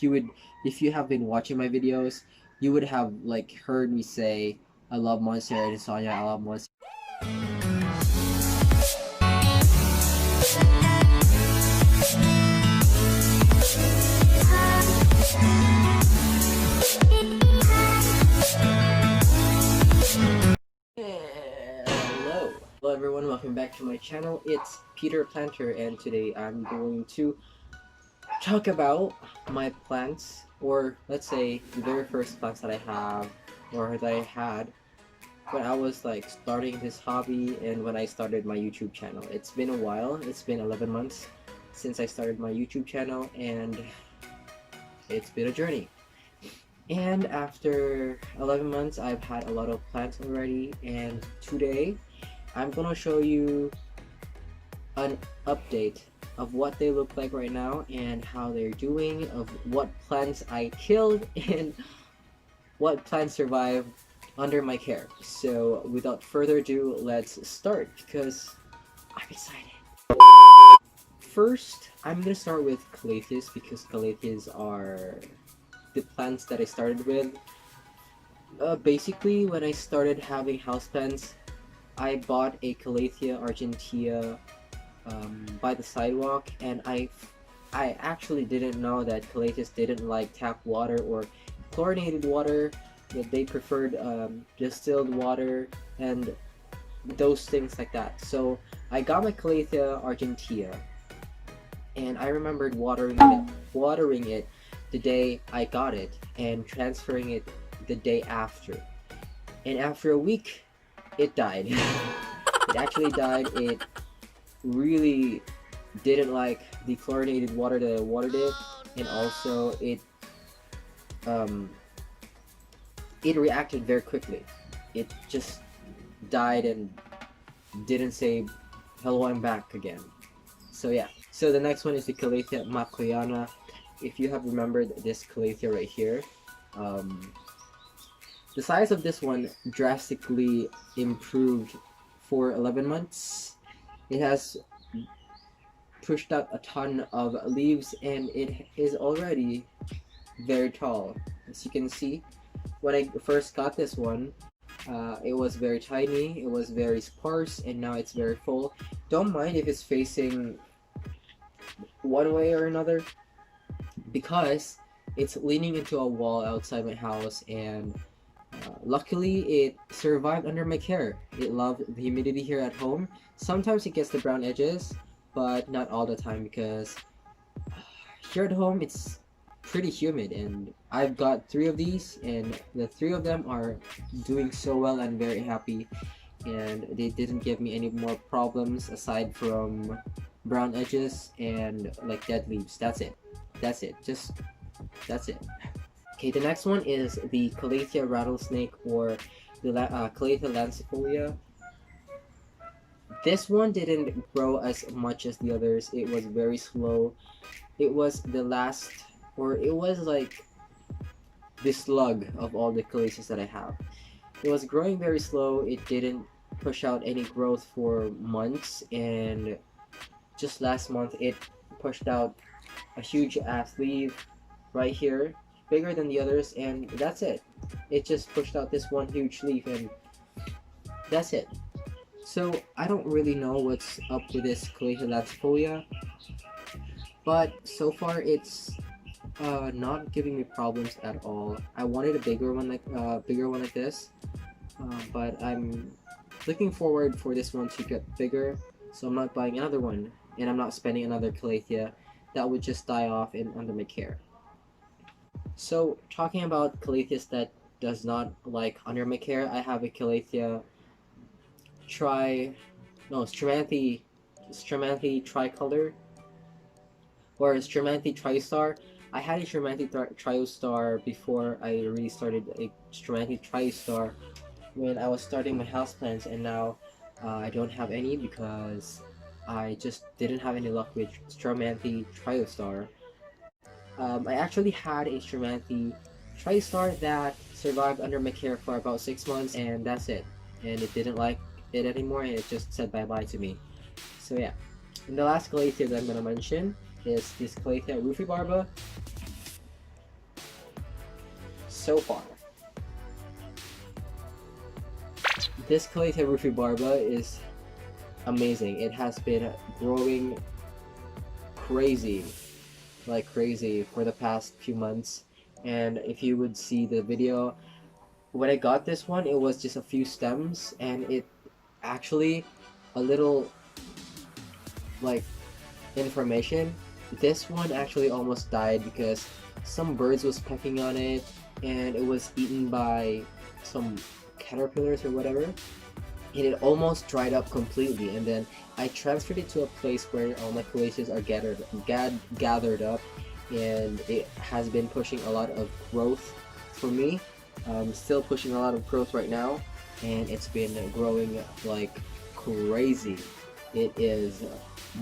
if you have been watching my videos, you would have like heard me say I love Monster and Sonya, I love Monster. Hello everyone, welcome back to my channel. It's Peter Planter, and today I'm going to talk about my plants, or let's say the very first plants that I have or that I had when I was like starting this hobby and when I started my YouTube channel. It's been a while. It's been 11 months since I started my YouTube channel, and it's been a journey. And after 11 months, I've had a lot of plants already, and today I'm gonna show you an update of what they look like right now and how they're doing, of what plants I killed and what plants survive under my care. So without further ado, let's start because I'm excited. First, I'm gonna start with calatheas because calatheas are the plants that I started with. Basically, when I started having houseplants, I bought a Calathea argentea by the sidewalk, and I actually didn't know that calatheas didn't like tap water or chlorinated water, that they preferred distilled water and those things like that. So I got my Calathea argentea, and I remembered watering it the day I got it and transferring it the day after. And after a week, it died. It actually died. It really didn't like the chlorinated water that I watered it, and also it reacted very quickly. It just died and didn't say hello, I'm back again. So yeah. So the next one is the Calathea makoyana. If you have remembered this calathea right here, the size of this one drastically improved for 11 months. It has pushed out a ton of leaves, and it is already very tall. As you can see, when I first got this one, it was very tiny, it was very sparse, and now it's very full. Don't mind if it's facing one way or another, because it's leaning into a wall outside my house, and luckily it survived under my care. It loved the humidity here at home. Sometimes it gets the brown edges, but not all the time, because here at home it's pretty humid, and I've got 3 of these, and the 3 of them are doing so well. I'm very happy, and they didn't give me any more problems aside from brown edges and like dead leaves. That's it. That's it. That's it. Okay, the next one is the Calathea rattlesnake, or the Calathea lancifolia. This one didn't grow as much as the others. It was very slow. It was the last, or it was like the slug of all the calatheas that I have. It was growing very slow. It didn't push out any growth for months, and just last month it pushed out a huge ass leaf right here, bigger than the others, and that's it. It just pushed out this one huge leaf, and that's it. So I don't really know what's up with this Calathea lancifolia, but so far it's not giving me problems at all. I wanted a bigger one like this, but I'm looking forward for this one to get bigger, so I'm not buying another one, and I'm not spending another Calathea that would just die off in under my care. So talking about calatheas that does not like under my care, I have a Calathea Stramanthe tricolor, or Stramanthe tristar. I had a Stramanthe tristar before I really started a Stramanthe tristar when I was starting my houseplants, and now I don't have any because I just didn't have any luck with Stramanthe tristar. I actually had a Stramanthe tristar that survived under my care for about 6 months, and that's it. And it didn't like it anymore, and it just said bye-bye to me. So yeah. And the last Calathea that I'm gonna mention is this Calathea rufibarba. so far. This Caleta rufibarba is amazing. It has been growing crazy, like crazy, for the past few months. And if you would see the video, when I got this one, it was just a few stems, and it actually, a little like information, this one actually almost died because some birds was pecking on it, and it was eaten by some caterpillars or whatever, and it almost dried up completely. And then I transferred it to a place where all my calaceas are gathered up, and it has been pushing a lot of growth for me. Still pushing a lot of growth right now, and it's been growing like crazy. It is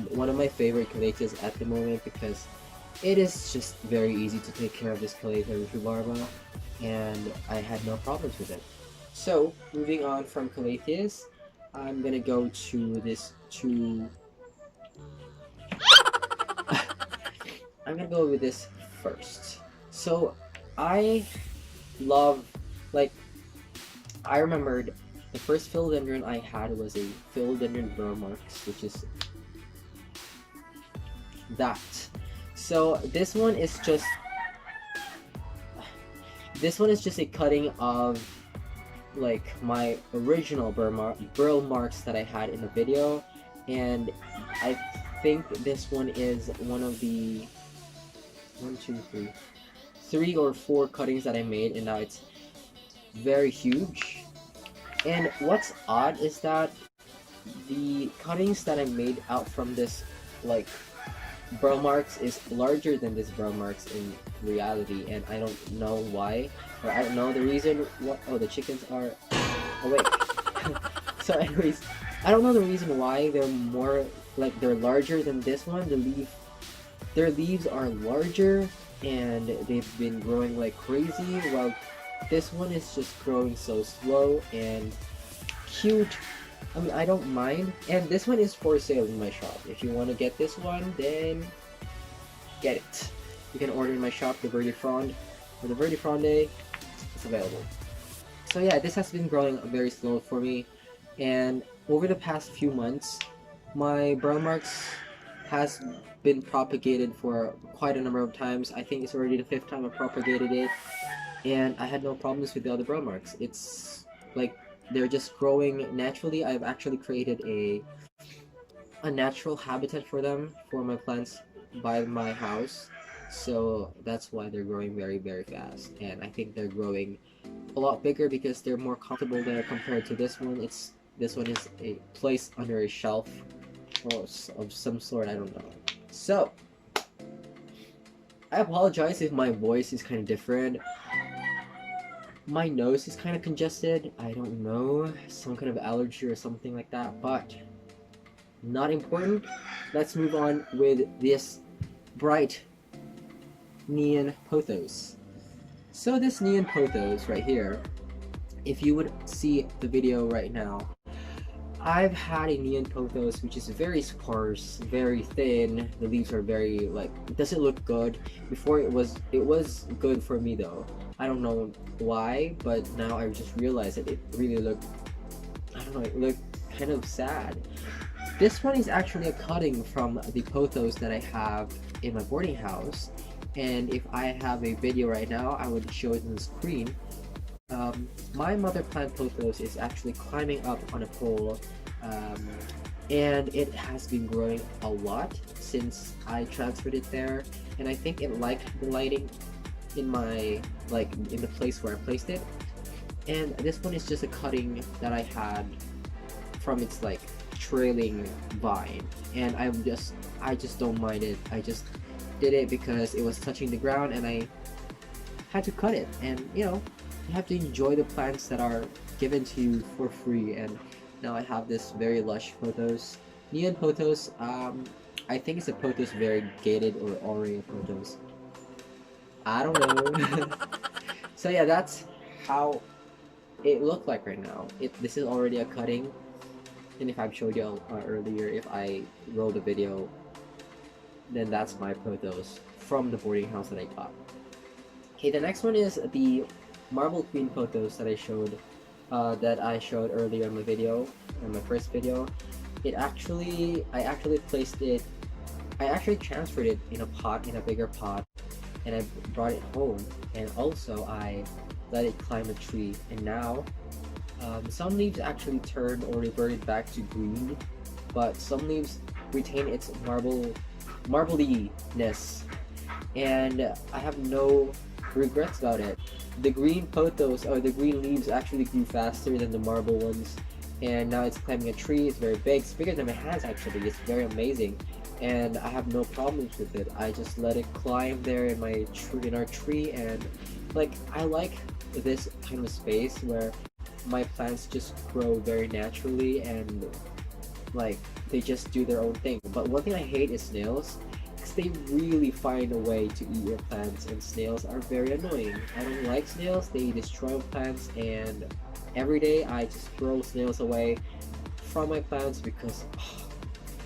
one of my favorite calaceas at the moment because it is just very easy to take care of this Caleta rufibarba, and I had no problems with it. So, moving on from calatheas, I'm gonna go to this I'm gonna go with this first. So, I love, like, I remembered the first philodendron I had was a philodendron Vermarx, which is that. So this one is just a cutting of like my original burl marks that I had in the video, and I think this one is one of the 3 or 4 cuttings that I made, and now it's very huge. And what's odd is that the cuttings that I made out from this like burl marks is larger than this burl marks in reality, and I don't know why, or I don't know the reason. Oh, the chickens are awake. So anyways, I don't know the reason why they're more like they're larger than this one. Their leaves are larger, and they've been growing like crazy, while this one is just growing so slow and cute. I mean, I don't mind. And this one is for sale in my shop. If you want to get this one, then get it. You can order in my shop, the Verde Fronde, or the Verde Fronde. It's available. So yeah, this has been growing very slow for me. And over the past few months, my burl marks has been propagated for quite a number of times. I think it's already the 5th time I propagated it, and I had no problems with the other burl marks. It's like they're just growing naturally. I've actually created a natural habitat for them, for my plants by my house, so that's why they're growing very, very fast. And I think they're growing a lot bigger because they're more comfortable there compared to this one. This one is a place under a shelf or of some sort, I don't know. So I apologize if my voice is kind of different. My nose is kind of congested. I don't know, some kind of allergy or something like that, but not important. Let's move on with this bright neon pothos. So this neon pothos right here, if you would see the video right now, I've had a neon pothos which is very sparse, very thin. The leaves are very like, it doesn't look good. Before it was good for me though. I don't know why, but now I just realized that it really looked, I don't know, it looked kind of sad. This one is actually a cutting from the pothos that I have in my boarding house, and if I have a video right now, I would show it on the screen. My mother plant pothos is actually climbing up on a pole, and it has been growing a lot since I transferred it there, and I think it liked the lighting in my, like, in the place where I placed it. And this one is just a cutting that I had from its like trailing vine, and I just don't mind it. I just did it because it was touching the ground and I had to cut it, and you know, you have to enjoy the plants that are given to you for free. And now I have this very lush pothos, neon pothos. I think it's a pothos variegated or aurea pothos. I don't know. So yeah, that's how it looked like right now. This is already a cutting, and if I've showed you earlier, if I rolled a video, then that's my pothos from the boarding house that I got. Okay, the next one is the marble queen photos that I showed earlier in my video, in my first video. I actually placed it. I actually transferred it in a pot, in a bigger pot, and I brought it home. And also I let it climb a tree. And now, some leaves actually turned or reverted back to green, but some leaves retain its marbliness, and I have no regrets about it. The green photos or the green leaves actually grew faster than the marble ones, and now it's climbing a tree. It's very big. It's bigger than my hands actually. It's very amazing, and I have no problems with it. I just let it climb there in my tree, in our tree, and like I like this kind of space where my plants just grow very naturally and like they just do their own thing. But one thing I hate is snails, because they really find a way to eat your plants, and snails are very annoying. I don't like snails. They destroy plants, and every day I just throw snails away from my plants because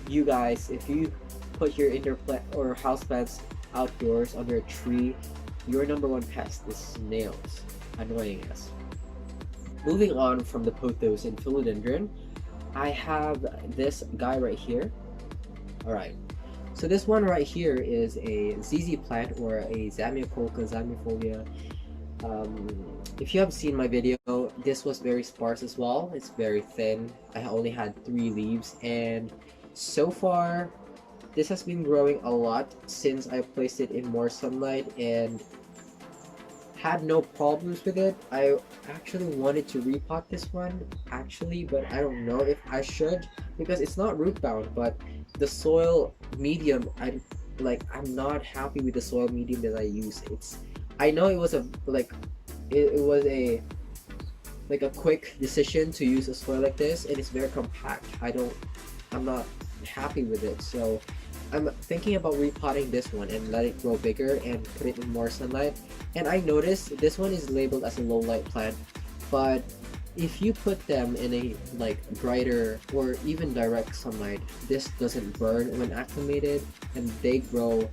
you guys, if you put your indoor plant or house plants outdoors under a tree, your number one pest is snails, annoying us. Moving on from the pothos and philodendron, I have this guy right here. Alright, so this one right here is a ZZ plant, or a Zamioculca zamiifolia. If you have seen my video, this was very sparse as well. It's very thin. I only had 3 leaves, and so far this has been growing a lot since I placed it in more sunlight and had no problems with it. I actually wanted to repot this one actually, but I don't know if I should, because it's not root bound, but the soil medium, I'm not happy with the soil medium that I use. I know it was it was a quick decision to use a soil like this, and it's very compact. I'm not happy with it, so I'm thinking about repotting this one and let it grow bigger and put it in more sunlight. And I noticed this one is labeled as a low light plant, but if you put them in a brighter or even direct sunlight, this doesn't burn when acclimated, and they grow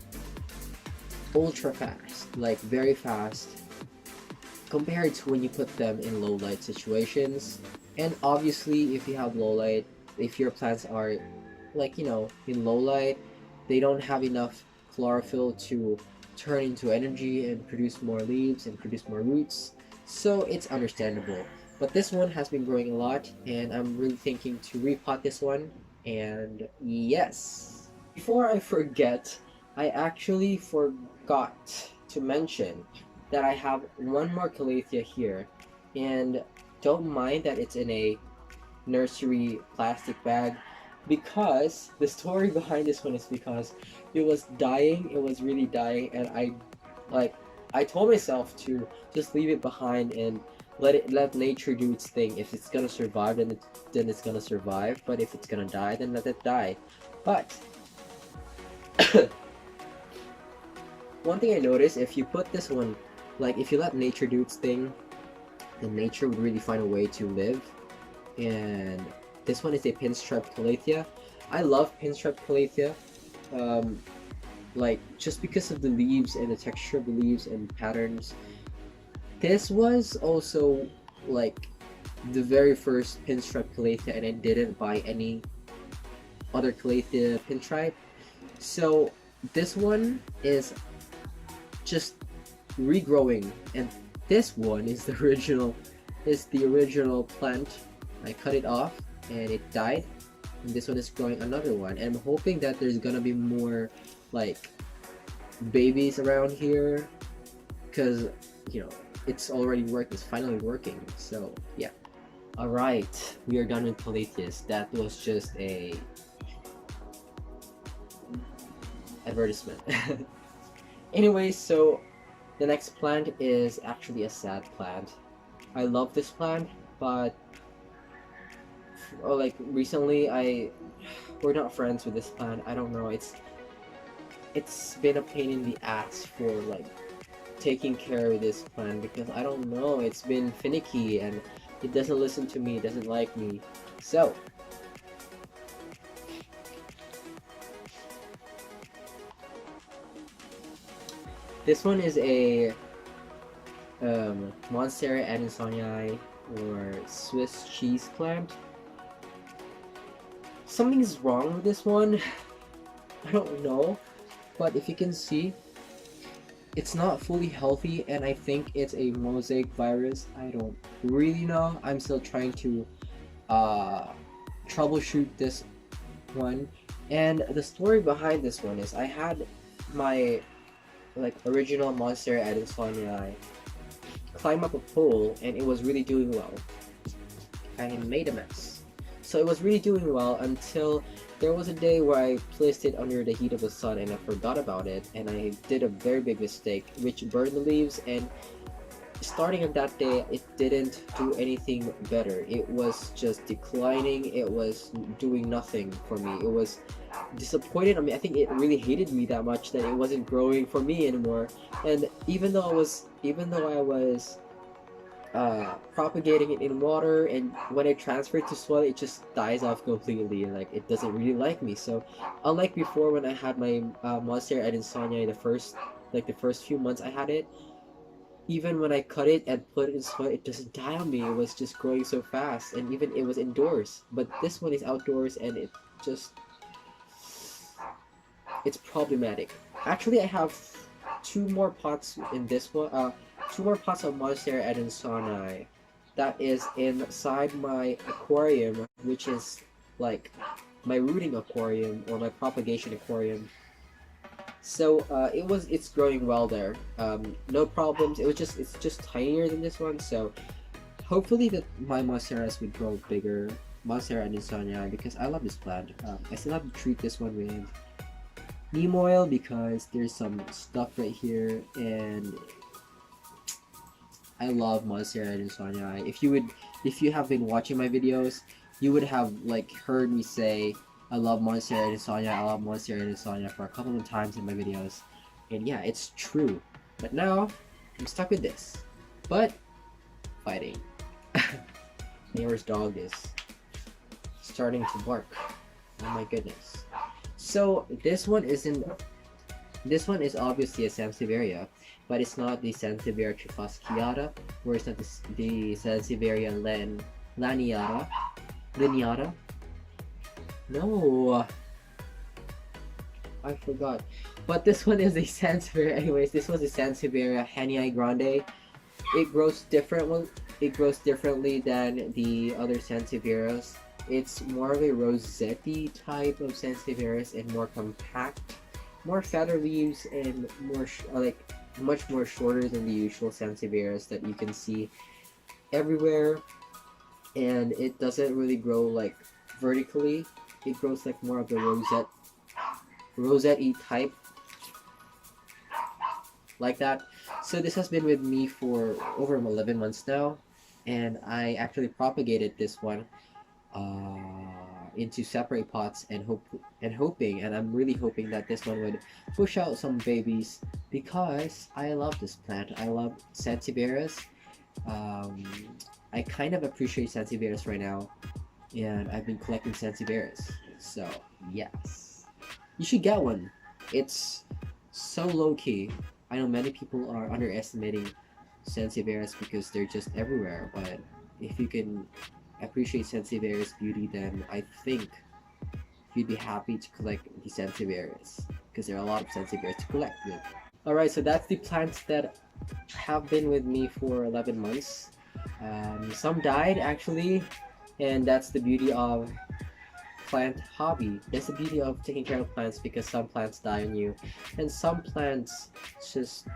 ultra fast, like very fast, compared to when you put them in low light situations. And obviously, if you have low light, if your plants are in low light, they don't have enough chlorophyll to turn into energy and produce more leaves and produce more roots, so it's understandable. But this one has been growing a lot, and I'm really thinking to repot this one. And yes, before I forget, I actually forgot to mention that I have one more calathea here, and don't mind that it's in a nursery plastic bag, because the story behind this one is because it was dying. It was really dying, and I told myself to just leave it behind and let nature do its thing. If it's gonna survive, then it's gonna survive, but if it's gonna die, then let it die. But one thing I noticed, if you put this one, if you let nature do its thing, then nature would really find a way to live. And this one is a pinstripe calathea. I love pinstripe calathea, just because of the leaves and the texture of the leaves and patterns. This was also the very first pinstripe calathea, and I didn't buy any other calathea pinstripe. So this one is just regrowing, and this one is the original plant. I cut it off and it died, and this one is growing another one, and I'm hoping that there's gonna be more babies around here, because it's already worked. It's finally working, so yeah. Alright, we are done with calatheas. That was just a advertisement. Anyway, so the next plant is actually a sad plant. I love this plant, but recently we're not friends with this plant. I don't know, it's been a pain in the ass for taking care of this plant, because I don't know, it's been finicky and it doesn't listen to me, it doesn't like me. So this one is a Monstera adansonii or Swiss cheese plant. Something's wrong with this one. I don't know, but if you can see, it's not fully healthy, and I think it's a mosaic virus. I don't really know. I'm still trying to troubleshoot this one. And the story behind this one is I had my original Monstera adansonii climb up a pole, and it was really doing well. I made a mess. So it was really doing well until there was a day where I placed it under the heat of the sun and I forgot about it, and I did a very big mistake which burned the leaves, and starting on that day it didn't do anything better. It was just declining. It was doing nothing for me. It was disappointed. I think it really hated me that much that it wasn't growing for me anymore. And even though I was propagating it in water, and when I transfer it to soil, it just dies off completely, and it doesn't really like me. So unlike before, when I had my Monstera adansonii, the first few months I had it, even when I cut it and put it in soil, it doesn't die on me. It was just growing so fast, and even it was indoors. But this one is outdoors, and it's problematic. Actually, I have two more pots in this one. Two more pots of Monstera adansonii that is inside my aquarium, which is like my rooting aquarium or my propagation aquarium. So it's growing well there. No problems. It's just tinier than this one. So hopefully that my Monsteras would grow bigger. Monstera adansonii, because I love this plant. I still have to treat this one with neem oil because there's some stuff right here, and I love Monstera adansonii. If you have been watching my videos, you would have heard me say I love Monstera adansonii. I love Monstera adansonii for a couple of times in my videos, and yeah, it's true. But now I'm stuck with this. But fighting. Neighbor's dog is starting to bark. Oh my goodness. So this one is obviously a Sansevieria, but it's not the Sansevieria trifasciata, or it's not the Sansevieria lineata. No, I forgot. But this one is a Sansevieria. Anyways, this was a Sansevieria hanii grande. It grows differently than the other Sansevierias. It's more of a rosette type of Sansevierias and more compact, more fatter leaves, and more much more shorter than the usual Sansevierias that you can see everywhere. And it doesn't really grow vertically. It grows more of the rosette type, like that. So this has been with me for over 11 months now, and I actually propagated this one into separate pots and I'm really hoping that this one would push out some babies, because I love this plant. I love Sansevierias. I kind of appreciate Sansevierias right now, and I've been collecting Sansevierias. So yes, you should get one. It's so low-key. I know many people are underestimating Sansevierias because they're just everywhere, but if you can appreciate Sansevierias' beauty, then I think you'd be happy to collect the Sansevierias, because there are a lot of Sansevierias to collect with. Alright, so that's the plants that have been with me for 11 months. Some died actually, and that's the beauty of plant hobby. That's the beauty of taking care of plants, because some plants die on you, and some plants just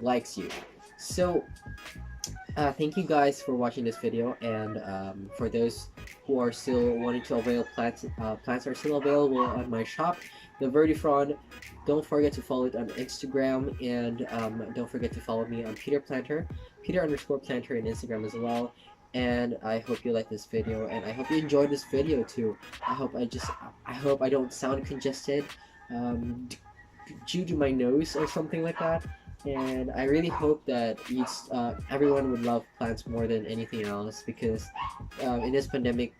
likes you. So thank you guys for watching this video, and for those who are still wanting to avail plants, plants are still available on my shop, the Verdifron. Don't forget to follow it on Instagram, and don't forget to follow me on Peter_Planter on Instagram as well. And I hope you like this video, and I hope you enjoyed this video too. I hope I don't sound congested due to my nose or something like that. And I really hope that everyone would love plants more than anything else, because in this pandemic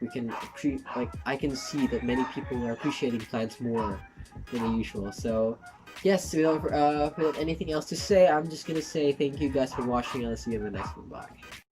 I can see that many people are appreciating plants more than the usual. So yes, without anything else to say, I'm just gonna say thank you guys for watching, and I'll see you in the next one. Bye.